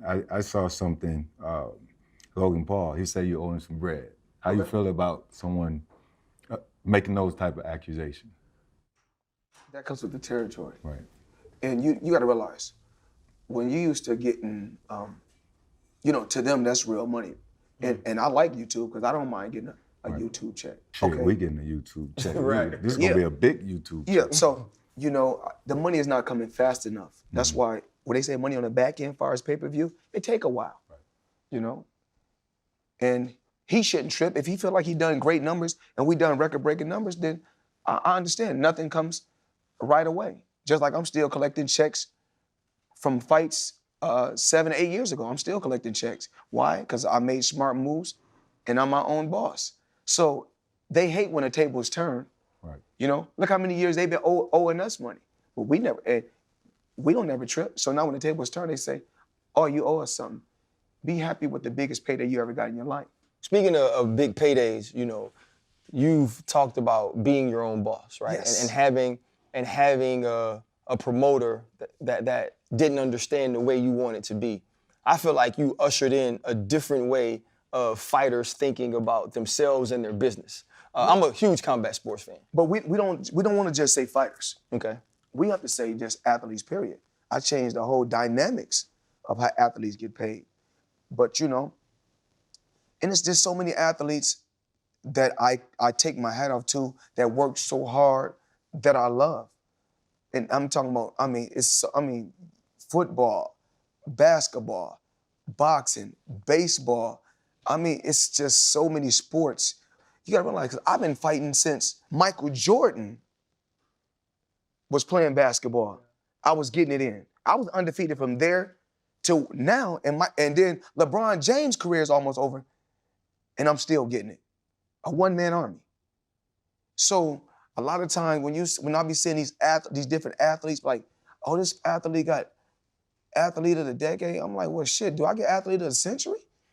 I saw something, Logan Paul, he said you owe him some bread. How you feel about someone making those type of accusations? That comes with the territory. Right. And you got to realize, when you used to getting, to them, that's real money. And I like YouTube because I don't mind getting a Right. YouTube check. Shit, Okay. we getting a YouTube check. Right. This is gonna be a big YouTube check. Yeah, so, the money is not coming fast enough. That's why when they say money on the back end, as far as pay-per-view, it take a while, And he shouldn't trip. If he feel like he done great numbers and we done record-breaking numbers, then I understand. Nothing comes right away. Just like I'm still collecting checks from fights 7 or 8 years ago. I'm still collecting checks. Why? Because I made smart moves and I'm my own boss. So they hate when the tables turn. Right. Look how many years they've been owing us money. But we don't never trip. So now when the tables turn, they say, oh, you owe us something. Be happy with the biggest payday you ever got in your life. Speaking of big paydays, you've talked about being your own boss, right? Yes. And having a promoter that didn't understand the way you want it to be. I feel like you ushered in a different way of fighters thinking about themselves and their business. I'm a huge combat sports fan. But we don't want to just say fighters. Okay. We have to say just athletes, period. I changed the whole dynamics of how athletes get paid. But and it's just so many athletes that I take my hat off to that work so hard that I love. And I'm talking about, football, basketball, boxing, baseball. It's just so many sports. You gotta realize, 'cause I've been fighting since Michael Jordan was playing basketball. I was getting it in. I was undefeated from there to now, and then LeBron James' career is almost over, and I'm still getting it. A one-man army. So a lot of times when I be seeing these different athletes, like, oh, this athlete got athlete of the decade, I'm like, well, shit, do I get athlete of the century?